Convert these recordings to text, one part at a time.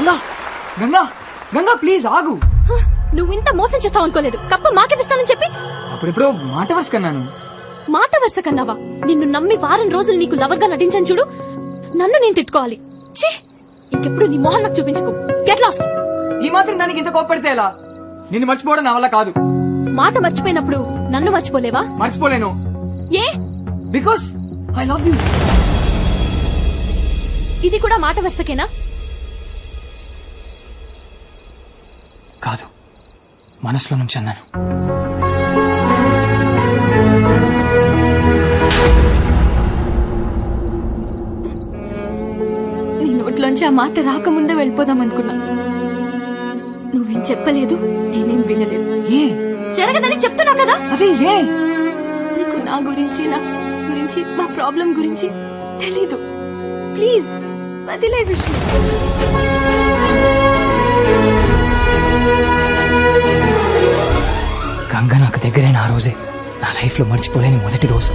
Ganga Ganga Ganga please ఆగు. నువ్వు ఇంత మోసం చేస్తావు అనుకోలేదు. కప్ప మాకెదిస్తానని చెప్పి అప్పుడెప్పుడో మాట వరుస కన్నాను. మాట వరుస కన్నావా? నిన్ను నమ్మి వారం రోజులు నీకు లవర్ గా నటించాను చూడు. నన్ను నేను తిట్టుకోవాలి. ఛీ, ఇంకెప్పుడు నీ మొహం నాకు చూపించుకో. Get lost. ఈ మాత్రం దానికి ఇంత కోప్పడితే ఎలా? నిన్ను మర్చిపోవడం నా వల్ల కాదు. మాట మర్చిపోయినప్పుడు నన్ను మర్చిపోలేవా? మర్చిపోలేను. ఏ? Because I love you. ఇది కూడా మాట వరుసకేనా? కాదు, మనసులో నుంచి అన్నాను. నీ నోట్లోంచి ఆ మాట రాకముందే వెళ్ళిపోదాం అనుకున్నా. నువ్వేం చెప్పలేదు, నేనేం వినలేదు. ఏ జరగదని చెప్తున్నా కదా. అదే ఏ? నీకు నా గురించి, నా గురించి, మా ప్రాబ్లం గురించి తెలీదు. ప్లీజ్ వదిలే విష్ణు. గంగ నాకు దగ్గరైన ఆ రోజే నా లైఫ్ లో మర్చిపోలేని మొదటి రోజు.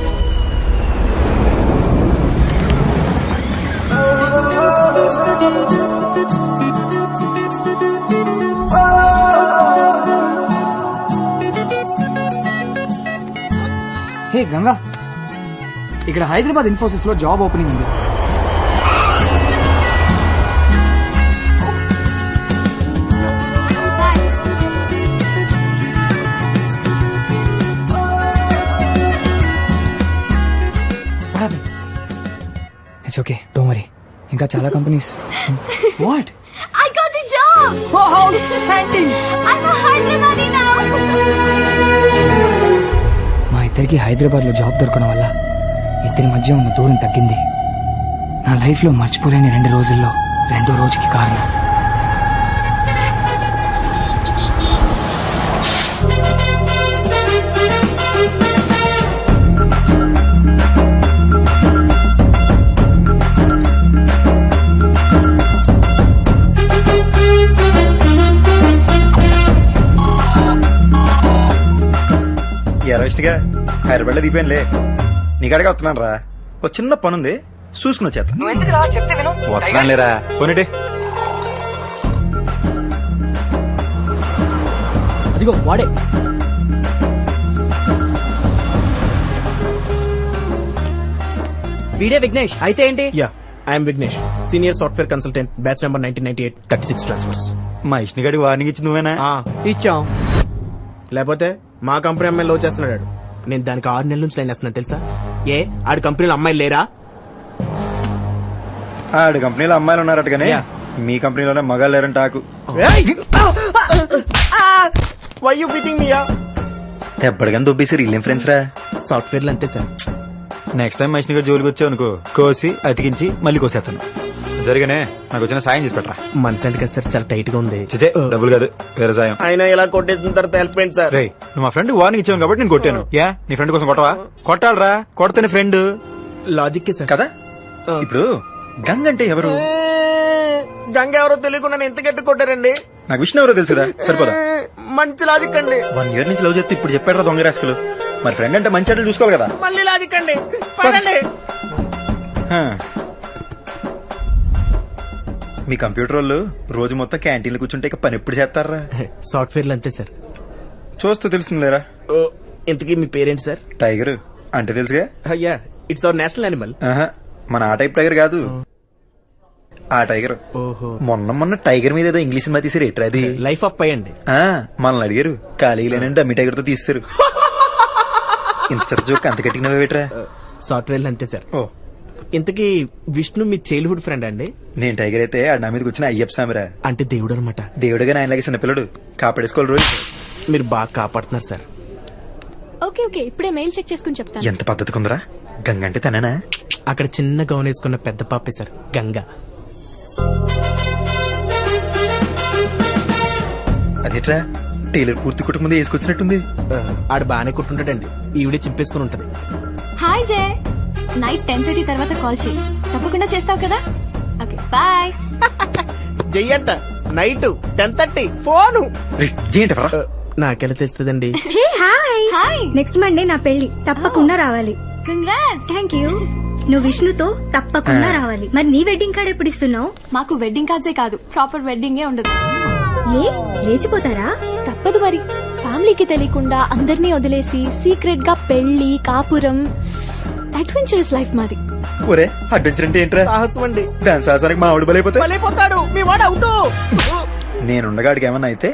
హే గంగా, ఇక్కడ హైదరాబాద్ ఇన్ఫోసిస్ లో జాబ్ ఓపెనింగ్ ఉంది. It's okay, don't worry. ఇంకా చాలా companies. What? I got the job. Oh, how exciting! I'm a Hyderabadi now. మా ఇద్దరికి హైదరాబాద్ లో జాబ్ దొరకడం వల్ల ఇద్దరి మధ్య ఉన్న దూరం తగ్గింది. నా లైఫ్ లో మర్చిపోలేని 2 రోజుల్లో 2వ రోజుకి కారణం. విష్ణుగా హైదరాబాద్ లో దిగిపోయానులే. నీకడగా వస్తున్నాను రా. ఒక చిన్న పని ఉంది, చూసుకుని వచ్చేస్తా. వస్తున్నాను లేరా. పోనీటి అదిగో వాడే. వీడే విఘ్నేష్ అయితే ఏంటి? Yeah, I'm Vignesh, senior software consultant, batch number 1998, 36 transfers. మా విష్ణుగాడికి వార్నింగ్ ఇచ్చింది నువ్వేనా? ఇచ్చాం. లేకపోతే మా కంపెనీ అమ్మాయి లవ్ చేస్తున్నాడు. నేను దానికి 6 నెలల నుంచి లైన్ వేస్తున్నాను తెలుసా? ఏ ఆడి కంపెనీలో అమ్మాయిలు లేరా? ఆడి కంపెనీలో అమ్మాయిలు ఉన్నారట కానీ మీ కంపెనీలోనే మగాళ్ళు లేరంట. ఆకు వై యూ ఫిట్టింగ్ మీ? ఎప్పటికని దొబ్బేసారు వీళ్ళేం ఫ్రెండ్స్ రా. సాఫ్ట్వేర్ లో అంతే సార్. నెక్స్ట్ టైం మనిషిని జోలికి వచ్చావు అనుకో, కోసి అతికించి మళ్ళీ కోసేస్తాను. జరిగానే నాకు వచ్చిన సాయం చేసి పెట్టరా. మంత్ ఎండ్ కదా సార్, చాలా టైట్ గా ఉంది. చిచే, డబ్బులు కాదు, వేరే సాయం. ఆయన ఇలా కొట్టేసిన తర్వాత హెల్ప్ అయింది సార్. రే, నువ్వు మా ఫ్రెండ్ వార్నింగ్ ఇచ్చావు కాబట్టి నేను కొట్టాను. యా, నీ ఫ్రెండ్ కోసం కొట్టవా? కొట్టాలరా, కొడతానే ఫ్రెండ్. లాజిక్ సార్ కదా. ఇప్పుడు గంగ అంటే ఎవరు? గంగ ఎవరో తెలియకుండా ఎంత గట్టి కొట్టారండి. నాకు విష్ణు ఎవరో తెలుసుదా? సరిపోదా? మంచి లాజిక్ అండి. 1 year నుంచి లవ్ చేస్తే ఇప్పుడు చెప్పారా దొంగ రాసుకులు. మరి ఫ్రెండ్ అంటే మంచి అడ్డు చూసుకోవాలి కదా. మళ్ళీ లాజిక్ అండి. పదండి. మీ కంప్యూటర్ వాళ్ళు రోజు మొత్తం క్యాంటీన్లో కూర్చుంటే ఇక పని ఎప్పుడు చేస్తారా? సాఫ్ట్వేర్ లో అంతే సార్. చూస్తూ తెలుస్తుంది లేరా. ఇంతకీ మీ పేరెంట్ సార్? టైగర్ అంటే తెలుసుగా. అయ్యా, ఇట్స్ అవర్ నేషనల్ యానిమల్. మన ఆ టైప్ టైగర్ కాదు, ఆ టైగర్. ఓహో, మొన్న టైగర్ మీద ఏదో ఇంగ్లీష్ సినిమా తీసారు. ఎట్రా అది? లైఫ్ ఆఫ్ పై అండి. మనల్ని అడిగారు, ఖాళీ లేనంటే అమ్మి టైగర్ తో తీస్తారు. ఇంత చెత్త జోక్ అంత గట్టిగా వేట్రా. సాఫ్ట్వేర్ లో అంతే సార్. ఓ, ఇంతకీ విష్ణు మీ చైల్డ్హుడ్ ఫ్రెండ్ అండి? నేను టైగర్ అయితే ఆ నా మీదకి వచ్చిన అయ్యప్ప స్వామిరా. అంటే దేవుడు అనమాట. దేవుడుగా ఆయనలాగే చిన్నపిల్లడు, కాపాడేసుకోవాలి రోజు. మీరు బాగా కాపాడుతున్నారు సార్. ఓకే ఓకే, ఇప్పుడే మెయిల్ చెక్ చేసుకుని చెప్తాను. ఎంత పద్ధతి కుందరా. గంగ అంటే తనేనా? అక్కడ చిన్న గౌన్ వేసుకున్న పెద్ద పాపే సార్ గంగ. అదేట్రా, టైలర్ పూర్తి కుటుంబం వేసుకొచ్చినట్టుంది. ఆడు బాగానే కుట్టుంటాడండి, ఈవిడే చింపేసుకుని ఉంటది. హాయ్ జయ్, నైట్ 10:30 తర్వాత కాల్ చేయి. తప్పకుండా చేస్తావు కదా? Okay bye. జయ్యంట నైట్ 10:30 ఫోను. నాకెలా తెస్తుందండి? హాయ్. నెక్స్ట్ మండే నా పెళ్లి, తప్పకుండా రావాలి. కంగ్రాట్స్. Thank you. నువ్వు విష్ణుతో తప్పకుండా రావాలి. మరి నీ వెడ్డింగ్ కార్డ్ ఎప్పుడు ఇస్తున్నావు? మాకు వెడ్డింగ్ కార్డ్సే కాదు, ప్రాపర్ వెడ్డింగే ఉండదు. ఏ లేచిపోతారా? తప్పదు మరి. ఫ్యామిలీకి తెలియకుండా అందరినీ వదిలేసి సీక్రెట్ గా పెళ్లి, కాపురం, అడ్వెంచరస్ లైఫ్ మాది. ఒరే అడ్వెంచర్ అంటే ఏంట్రా? సాహసం అండి. దాని సాహసానికి మా ఆవిడ బలైపోతే వెళ్ళిపోతాడు. మీ వాడు అవుట్. నేనుండగాడికి ఏమన్నా అయితే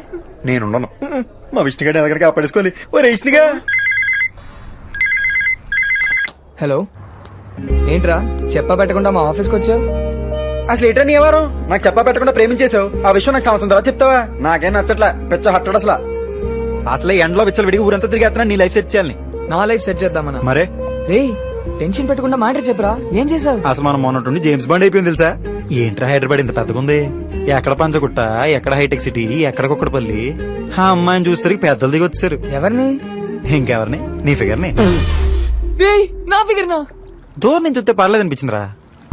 నేనుండను. మా విష్ణుగాడిని ఎలాగ కాపాడేసుకోవాలి. ఒరే విష్ణుగా. హలో, ఏంట్రా చెప్పా పెట్టకుండా మా ఆఫీస్కి వచ్చావు? అసలు ఏంట్రా నీ ఎవరు? నాకు చెప్పా పెట్టకుండా ప్రేమించేసావు. ఆ విషయం నాకు సంవత్సరం తర్వాత చెప్తావా? నాకేం నచ్చట్లా. పిచ్చ హట్టడు అసలు ఎండలో పిచ్చలు విడిగి ఊరంతా తిరిగేస్తున్నా నీ లైఫ్ సెట్ చేయాలని. నా లైఫ్ సెట్ చేద్దామన్నా. మరే రే టెన్షన్ పెట్టకుండా మ్యాటర్ చెప్పరా, ఏం చేసావు? అసలు మనం మొన్నట్టుండి జేమ్స్ బాండ్ అయిపోయింది తెలుసా? ఏంట్రా హైదరాబాద్ ఇంత పెద్దగా ఉంది. ఎక్కడ పంచగుట్ట, ఎక్కడ హైటెక్ సిటీ, ఎక్కడ కుక్కడపల్లి. ఆ అమ్మాయిని చూసేసరికి పెద్దలు దిగి వచ్చారు. ఎవరిని? ఇంకెవరిని? నీ ఫిగర్ ని. నా ఫిగర్ నా? దూరం నుంచి చూస్తే పర్లేదు అనిపించిందిరా,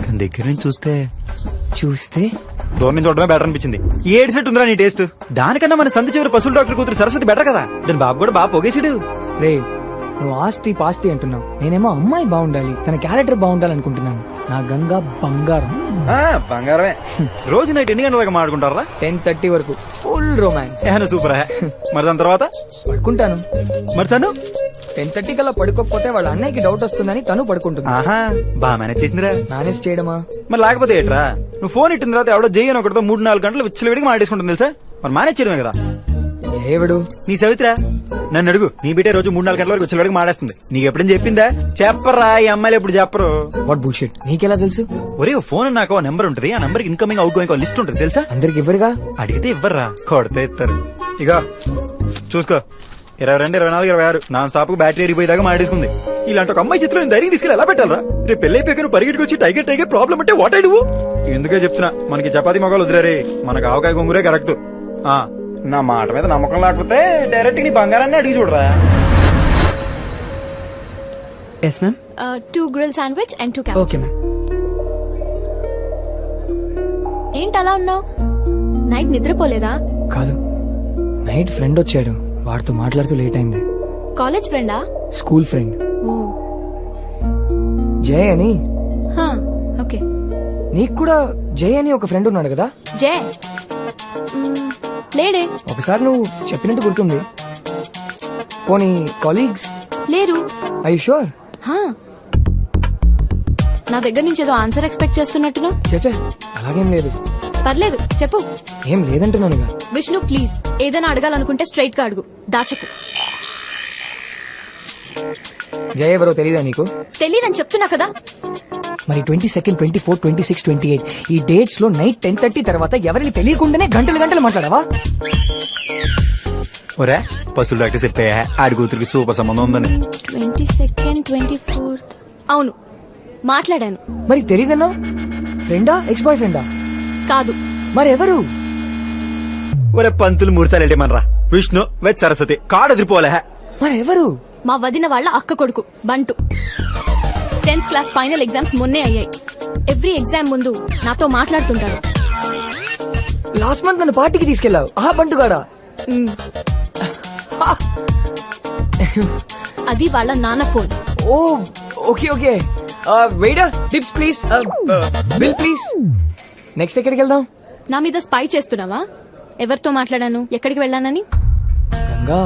కానీ దగ్గర నుంచి చూస్తే దూరం నుంచి చూడడమే బెటర్ అనిపించింది. ఏడు సెట్ ఉందిరా నీ టేస్ట్. దానికన్నా మన సంత చివరి పశువుల డాక్టర్ కూతురు సరస్వతి బెటర్ కదా. దాని బాబు కూడా బాగా పొగేసాడు. రే నువ్వు ఆస్తి పాస్తి అంటున్నావు, నేనేమో అమ్మాయి బాగుండాలి, తన క్యారెక్టర్ బాగుండాలనుకుంటున్నాను. నా గంగా బంగారం. బంగారమే. రోజు నైట్ ఎన్ని గంటల దాకా మాడుకుంటారా? 10:30 వరకు ఫుల్ రొమాన్స్. సూపర్. మరి దాని తర్వాత పడుకుంటాను. మరి తను 10:30 కల్లా పడుకోకపోతే వాళ్ళ అన్నయ్యకి డౌట్ వస్తుందని తను పడుకుంటుంది. ఆహా బాగా మేనేజ్ చేసిందిరా. మేనేజ్ చేయడమా? మరి లేకపోతే ఏంట్రా, నువ్వు ఫోన్ ఇట్టిన తర్వాత ఎవడో జైన్ ఒకటితో 3-4 గంటలు విచ్చలవిడిగా మాడేసుకుంటుంది తెలుసా. మరి మేనేజ్ చేయడమే కదా. ఏవడు? నీ సవిత్రా. నన్ను అడుగు. నీ బిడ్డే రోజు 3-4 గంటల వరకు విచ్చలవిడిగా మాడేస్తుంది. నీకు ఎప్పుడైనా చెప్పిందా? చెప్పరా, ఈ అమ్మాయిలు ఎప్పుడు చెప్పరు. What bullshit. నీకెలా తెలుసు? ఒరే ఫోన్ నాకు నెంబర్ ఉంటుంది. ఆ number incoming out going list ఉంటుంది తెలుసా. అందరికి ఇవ్వరుగా. అడిగితే ఇవ్వర్రా, కొడితే ఇస్తారు. ఇక చూసుకో, 22, 24, 26 నాన్ స్టాప్ కు బ్యాటరీ ఎరిగిపోయేదాకా మాడేసుకుంది. ఇలాంటి ఒక అమ్మాయి చిత్రం ధైర్యం తీసుకెళ్ళి ఎలా పెట్టాలరా? రేపు పెళ్ళైపోయాక నువ్వు పరిగెట్టుకు వచ్చి టైగర్ ప్రాబ్లం అంటే వాట్ ఐ డూ? ఎందుకే చెప్తున్నా, మనకి చపాతీ మొగాలు వదిలేరే, మనకు ఆవకాయ గొంగురే కరెక్ట్. నా మాట మీద నమ్మకం లేకపోతే డైరెక్ట్ నీ బంగారాన్ని అడిగి చూడరా. Yes ma'am. 2 grill sandwich and 2 okay ma'am. ఏంటి అలా ఉన్నావు? నైట్ నిద్రపోలేదా? కాదు, నైట్ ఫ్రెండ్ వచ్చాడు, వాడితో మాట్లాడుతూ లేట్ అయింది. కాలేజ్ ఫ్రెండా? స్కూల్ ఫ్రెండ్ ఓ జయ్ అని. ఓకే. నీకు కూడా జయ్ అని ఒక ఫ్రెండ్ ఉన్నాడు కదా? జయ లేడే. ఒకసారి నువ్వు చెప్పినట్టు గుర్తుంది. పోనీ కాలీగ్స్ లేరు. I sure? నా దగ్గర నుంచి ఏదో ఆన్సర్ ఎక్స్పెక్ట్ చేస్తున్నట్టును. చచ్చా అలాగేం లేదు. పర్లేదు చెప్పు. ఏం లేదంటున్నానుగా. విష్ణు ప్లీజ్, ఏదైనా అడగాలనుకుంటే స్ట్రైట్ గా అడుగు, దాచకు. జయ ఎవరో తెలీదా నీకు? తెలీదని చెప్తున్నా కదా. మరి 22, 24, 26, 28 ఈ డేట్స్ లో నైట్ 10:30 తర్వాత ఎవరికి తెలియకుండానే గంటలు మాట్లాడావా? ఒరే పశువుల డాక్టర్ చెప్పాయా ఆడి కూతురికి సూపర్ సంబంధం ఉందని. 22nd, 24th అవును మాట్లాడాను. మరి తెలీదన్నా? ఫ్రెండా, ఎక్స్ బాయ్ ఫ్రెండా? కాదు. మరి ఎవరు? ఒరే పంతులు ముహూర్తాలేటేమనరా. విష్ణు వెచ్ సరస్వతి కాడు ఎదిరిపోలే. మరి ఎవరు? మా వదిన వాళ్ళ అక్క కొడుకు బంటు. 10th క్లాస్ ఫైనల్ ఎగ్జామ్స్ మొన్నే అయ్యాయి. ఎవ్రీ ఎగ్జామ్ ముందు నాతో మాట్లాడుతుంటాడు. లాస్ట్ మంత్ నన్ను పార్టీకి తీసుకెళ్లావు, ఆ బంటుగాడా? అది వాళ్ళ నాన్న phone. Oh okay okay. Waiter tips please, bill please. Next ఎక్కడికి వెళ్దాం? నా మీద స్పై చేస్తున్నావా? ఎవరితో మాట్లాడాను, ఎక్కడికి వెళ్ళానని? గంగా,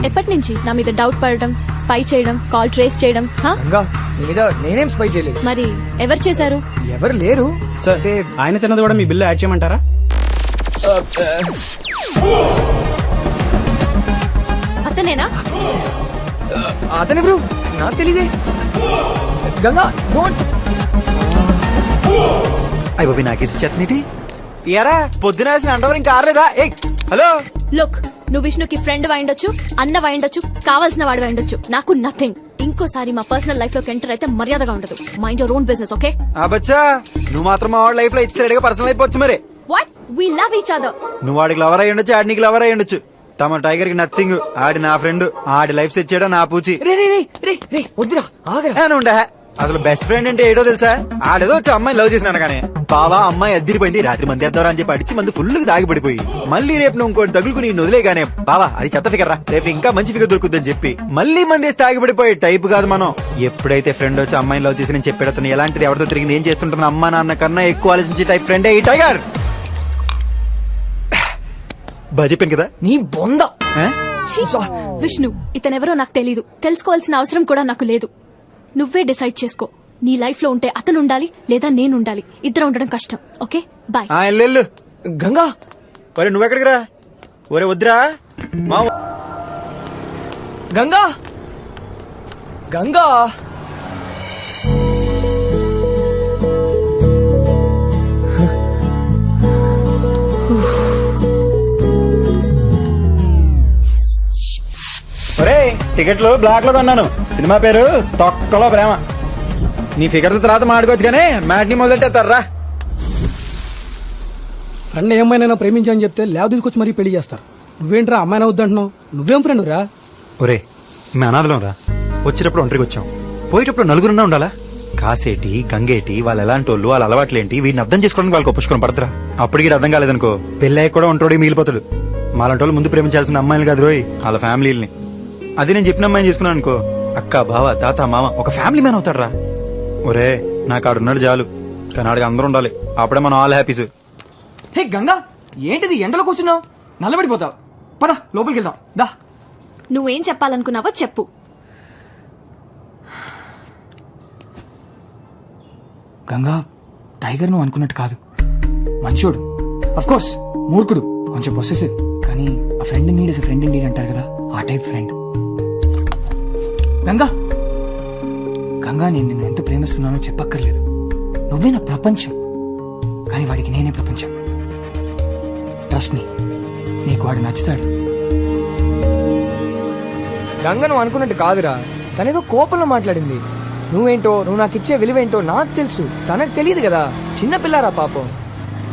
ఎప్పటి నుంచి నా మీద డౌట్ పడటం, స్పై చేయడం, కాల్ ట్రేస్ చేయడం? గంగా నీ మీద నేనేం స్పై చేయలేదు. మరి ఎవరు చేశారు? ఎవరు లేరు సార్. ఆయన తిన్నది కూడా మీ బిల్లు యాడ్ చేయమంటారా? అతనేనా? అతనెవరు? నాకు తెలీదే. గంగా డోంట్. అయ్య బాబీ నాకేసి చెత్తనిటి ఎరా పొద్దున వేసిన అండవర్ ఇంకా ఆరలేదా? హలో లుక్, నువ్వు విష్ణుకి ఫ్రెండ్ అయిండొచ్చు, అన్న అయిండొచ్చు, కావాల్సిన వాడు అయిండొచ్చు, నాకు నథింగ్. ఇంకోసారి మా పర్సనల్ లైఫ్ లోకి ఎంటర్ అయితే మర్యాదగా ఉండదు. Mind your own business, okay? బచ్చా నువ్వు మాత్రం మా వాడి లైఫ్ లో ఇచ్చాడుగా పర్సనల్ అయిపోవచ్చు. మరి what? We love each other. నువ్వు వాడికి లవర్ అయ్యి ఉండొచ్చు, ఆడి నీకు లవర్ అయ్యి ఉండొచ్చు. తమ టైగర్ కి నథింగ్. ఆడి నా ఫ్రెండ్, ఆడి లైఫ్ సెట్ చేయడం నా పూచి. రే రే రే రే రే వద్దురా, ఆగరా. ఉండే అసలు బెస్ట్ ఫ్రెండ్ అంటే ఏటో తెలుసా? ఆడేదో వచ్చి అమ్మాయి లవ్ చేసినాను కానీ బావా అమ్మాయి అద్దరిపోయింది, రాత్రి మంది వేద్దారా అని చెప్పి అడిచి మంది ఫుల్ దాగి పడిపోయి మళ్ళీ రేపు నువ్వు ఇంకోటి తగులుకుని వదిలేగానే బావా అది చెత్త ఫిగర్ రా, రేపు ఇంకా మంచి ఫిగర్ దొరుకుతుందని చెప్పి మళ్ళీ మంది తాగి పడిపోయి టైప్ కాదు మనం. ఎప్పుడైతే ఫ్రెండ్ వచ్చి అమ్మాయిని లవ్ చేసి నేను చెప్పేడతాను ఎలాంటిది ఎవరితో తిరిగి నేను చేస్తుంటాను అమ్మా నాన్న కన్నా ఎక్కువ ఆలోచించి టైప్ ఫ్రెండే ఈ టైగర్. బాగా చెప్పాను కదా నీ బొంద. ఛీ! విష్ణు, ఇతనెవరో నాకు తెలీదు, తెలుసుకోవాల్సిన అవసరం కూడా నాకు లేదు. నువ్వే డిసైడ్ చేసుకో. నీ లైఫ్ లో ఉంటే అతను ఉండాలి లేదా నేను ఉండాలి. ఇద్దరు ఉండడం కష్టం. Okay bye. ఎల్లు గంగా, ఒరే నువ్వెక్కడికి రా? ఒరే వద్దురా మా గంగా, గంగా. ఒరే టికెట్లు బ్లాక్ లో కొన్నాను, సినిమా పేరు తొక్కలో ప్రేమ. నీ ఫిగర్ తర్వాత మాడుకోవచ్చు కానీ మ్యాట్ని మొదలెట్టేస్తారా? ఫ్రెండ్ ఏమైనా ప్రేమించని చెప్తే లేవ తీసుకొచ్చి మరీ పెళ్లి చేస్తారు. నువ్వేంట్రా అమ్మాయినా వద్దంటున్నావు? నువ్వేం ఫ్రెండ్ రా? ఒరే మీ అనాథలం రా, వచ్చేటప్పుడు ఒంటరికి వచ్చాం, పోయేటప్పుడు నలుగురున్నా ఉండాలా? కాసేటి గంగేటి వాళ్ళు ఎలాంటి వాళ్ళు, వాళ్ళ అలవాట్లేంటి, వీడిని అర్థం చేసుకోవడానికి వాళ్ళకి ఒప్పుకొని పడతారా? అప్పటికి అర్థం కాలేదనుకో పెళ్ళాయి కూడా ఒంటోడి మిగిలిపోతాడు. మాలాంటి వాళ్ళు ముందు ప్రేమించాల్సిన అమ్మాయిలు కాదు రోయ్, వాళ్ళ ఫ్యామిలీని. అది నేను చెప్పిన అమ్మాయిని చేసుకున్నాను అనుకో, అక్క బావ తాత మామ ఒక ఫ్యామిలీ మ్యాన్ అవుతాడు రా. ఒరే నాకు ఆడున్నాడు చాలు, కానీ ఆడికి అందరూ ఉండాలి, అప్పుడే మనం ఆల్ హ్యాపీస్. హే గంగా, ఏంటిది ఎండలో కూర్చున్నావు? నల్లబడిపోతావు. పద లోపలికి వెళ్దాం దా. నువ్వేం చెప్పాలనుకున్నావో చెప్పు. గంగా, టైగర్ నువ్వు అనుకున్నట్టు కాదు. మంచోడు, అఫ్ కోర్స్ మూర్ఖుడు, కొంచెం పొసెసివ్, కానీ ఆ friend need is friend need అంటారు కదా, ఆ టైప్ ఫ్రెండ్. గంగా, గంగా నేను నిన్ను ఎంత ప్రేమిస్తున్నానో చెప్పక్కర్లేదు. నువ్వే నా ప్రపంచం, కానీ వాడికి నేనే ప్రపంచం. ట్రస్ట్ మీ, నీకు వాడు నచ్చుతాడు. గంగ నువ్వు అనుకున్నట్టు కాదురా, తనేదో కోపంలో మాట్లాడింది. నువ్వేంటో, నువ్వు నాకు ఇచ్చే విలువేంటో నాకు తెలుసు, తనకు తెలియదు కదా. చిన్నపిల్లారా పాపం.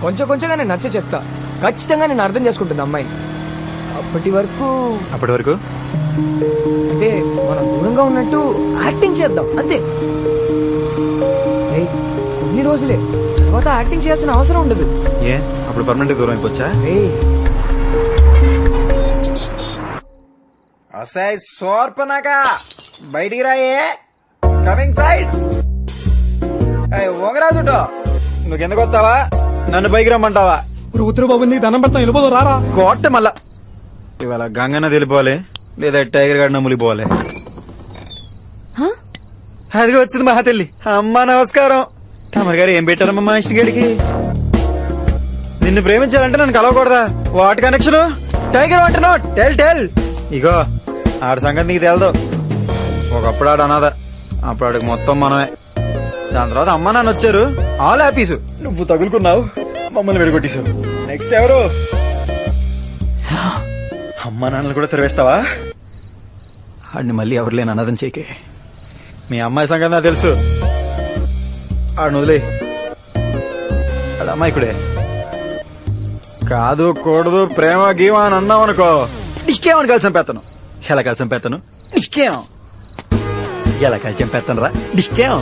కొంచెం కొంచెంగా నేను నచ్చ చెప్తా, ఖచ్చితంగా నేను అర్థం చేసుకుంటుంది అమ్మాయి. అప్పటి వరకు అంటే మనం దూరంగా ఉన్నట్టు యాక్టింగ్ చేద్దాం అంతే. ఏయ్, కొన్ని రోజులే, తర్వాత యాక్టింగ్ చేయాల్సిన అవసరం ఉండదు. ఏ అప్పుడు పర్మనెంట్ దూరం అయిపోవచ్చా? సోర్పనాగా బయటికి రాయే, కమింగ్ సైడ్. ఓగరాజుటో నువ్వు కిందకు వస్తావా, నన్ను పైకి రమ్మంటావా? ఇప్పుడు ఉత్తర బాబు నీకు దండం పెడతాం, వెళ్ళిపోదు రారా. కోట మళ్ళా ఇవాళ గంగన్న తెలిపోవాలి లేదా టైగర్ గాడిన ములిపోవాలి. అదిగా వచ్చింది మహా తల్లి. అమ్మా నమస్కారం. తమరి గారు ఏం పెట్టారమ్మా మా ఇష్ట గడికి? నిన్ను ప్రేమించాలంటే నన్ను కలవకూడదా? What connection? టైగర్ అంటున్నావు, టెల్ టెల్. ఇగో ఆడ సంగతి నీకు తెలదు. ఒకప్పుడు ఆడు అనాథ, అప్పుడు ఆడికి మొత్తం మనమే. దాని తర్వాత అమ్మా నాన్న వచ్చారు, ఆల్ హ్యాపీస్. నువ్వు తగులుకున్నావు, మమ్మల్ని విడగొట్టేశావు. నెక్స్ట్ ఎవరు? అమ్మా నాన్నలు కూడా తెరవేస్తావా? ఆడిని మళ్ళీ ఎవరు లేని అనాథం చేకే. మీ అమ్మాయి సంగతి నాకు తెలుసు, ఆడు వదిలే. ఆడ అమ్మాయికుడే కాదు కూడదు, ప్రేమ గీమ అని అన్నావు అనుకో, డిస్కేమని కలిసి చంపేస్తాను. ఎలా కలిసి చంపేస్తాను? డిస్కేం. ఎలా కలిసి చంపేస్తాను రా, డిస్కేం.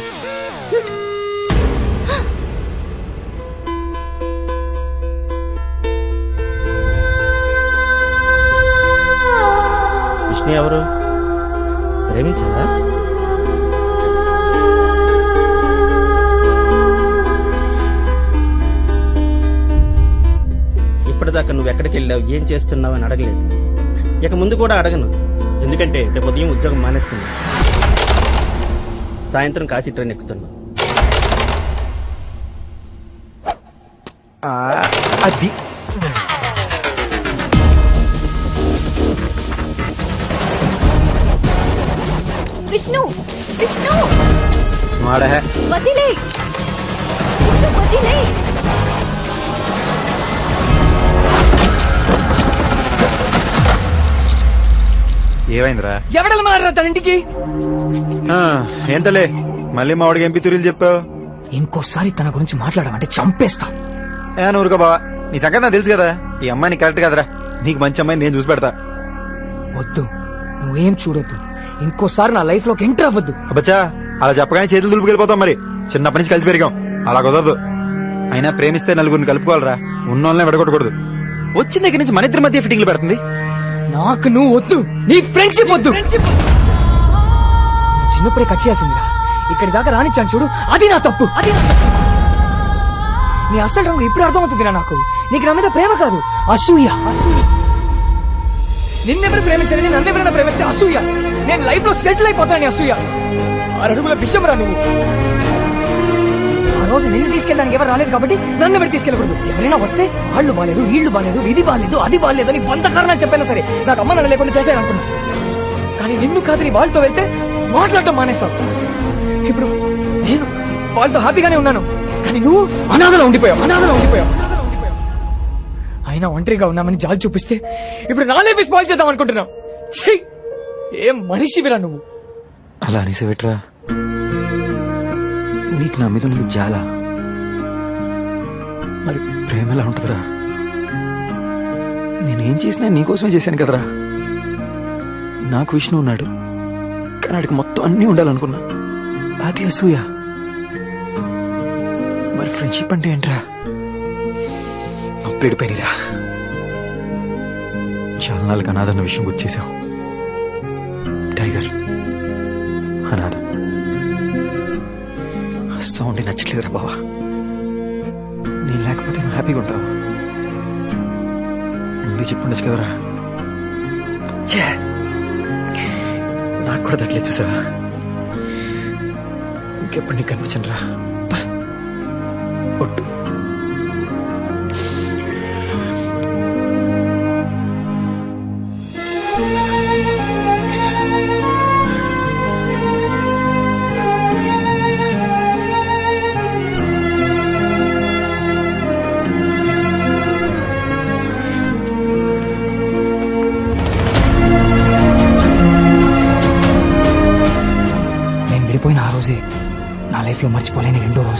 విష్ణు ఎవరు? ప్రేమించారా? ఇప్పటిదాకా నువ్వు ఎక్కడికి వెళ్ళావు, ఏం చేస్తున్నావు అని అడగలేదు. ఇక ముందు కూడా అడగను, ఎందుకంటే రేపు ఉదయం ఉద్యోగం మానేస్తున్నా. సాయంత్రం కాశీ ట్రైన్ ఎక్కుతున్నా. అది విష్ణు, విష్ణు మాడ వదిలే, విష్ణు వదిలే. ఏమైందిరా? ఎవడెళ్ళమన్నారా తన ఇంటికి? ఏంతలే మళ్ళీ మా వాడికి ఎంపీ తురీలు చెప్పావు. ఇంకోసారి తన గురించి మాట్లాడమంటే చంపేస్తా. ఊరుకో బావా, నీ సంగతి నాకు తెలుసు కదా. ఈ అమ్మాయిని కరెక్ట్ కదరా, నీకు మంచి అమ్మాయిని నేను చూసి పెడతా. వద్దు, నువ్వేం చూడొద్దు. ఇంకోసారి నా లైఫ్ లోకి ఎంటర్ అవ్వద్దు. అబ్బచ్చా అలా చెప్పగానే చేతులు దులుపుకెళ్ళిపోతాం మరి. చిన్నప్పటి నుంచి కలిసి పెరిగాం, అలా కుదరదు. అయినా ప్రేమిస్తే నలుగురిని కలుపుకోవాలరా, ఉన్నోళ్ళనే విడగొట్టకూడదు. వచ్చిన దగ్గర నుంచి మన ఇద్దరి మధ్య ఫిట్టింగ్లు పెడుతుంది. నాకు నువ్వు వద్దు, నీ ఫ్రెండ్షిప్ వద్దు. చిన్నప్పుడే కట్ చేయాల్సిందిరా, ఇక్కడి దాకా రానిచ్చాను చూడు, అది నా తప్పు. నీ అసలు రంగు ఇప్పుడు అర్థమవుతుందిరా నాకు. నీకు నా మీద ప్రేమ కాదు, అసూయ. నిన్నెవరు ప్రేమించని నన్నెవరైనా ప్రేమిస్తే అసూయ. నేను లైఫ్ లో సెటిల్ అయిపోతాను అసూయ. 6 అడుగుల విషయంరా నువ్వు. ఆ రోజు నిన్ను తీసుకెళ్ళడానికి ఎవరు రాలేదు కాబట్టి నన్ను ఎవరు తీసుకెళ్ళకూడదు. ఎవరైనా వస్తే వాళ్ళు బాలేదు, వీళ్ళు బాలేదు, ఇది బాలేదు, అది బాలేదు అని 100 కారణాలు చెప్పైనా సరే నాకు అమ్మ నన్ను లేకుండా చేశారనుకున్నా. కానీ నిన్ను కాదు, నీ వాళ్ళతో వెళ్తే మాట్లాడటం మానేస్తావు. ఇప్పుడు నేను వాళ్ళతో హ్యాపీగానే ఉన్నాను, కానీ నువ్వు అనాథలో ఉండిపోయావు. అయినా ఒంటరిగా ఉన్నామని జాలి చూపిస్తే ఇప్పుడు నా లైఫ్ స్పాయిల్ చేద్దాం అనుకుంటున్నావు. ఛీ! ఏం మనిషివిరా నువ్వు. అలా అనేసేవిట్రా, నీకు నా మీద ఉన్నది చాలా. మరి ప్రేమ ఎలా ఉంటుందిరా? నేనేం చేసినా నీకోసమే చేశాను కదరా. నాకు విష్ణు ఉన్నాడు, కానీ వాడికి మొత్తం అన్నీ ఉండాలనుకున్నా. అది అసూయ. మరి ఫ్రెండ్షిప్ అంటే ఏంట్రా? అప్పుడెడిపోయిరా. చాలా నాలుగు అనాథన్న విషయం గుర్తు చేశావు. టైగర్ అనాథ. సౌండ్ నచ్చట్లేదురా బావా. నేను లేకపోతే నువ్వు హ్యాపీగా ఉంటావు. ముందే చెప్పుండొచ్చు కదరా. ఛే, నాకు కూడా తట్టలేదు చూసావా. ఇంకెప్పుడు నీకు కనిపించను రా. ఒట్టు. నేను విడిపోయిన ఆ రోజే నా లైఫ్ లో మర్చిపోలేని 2వ రోజు.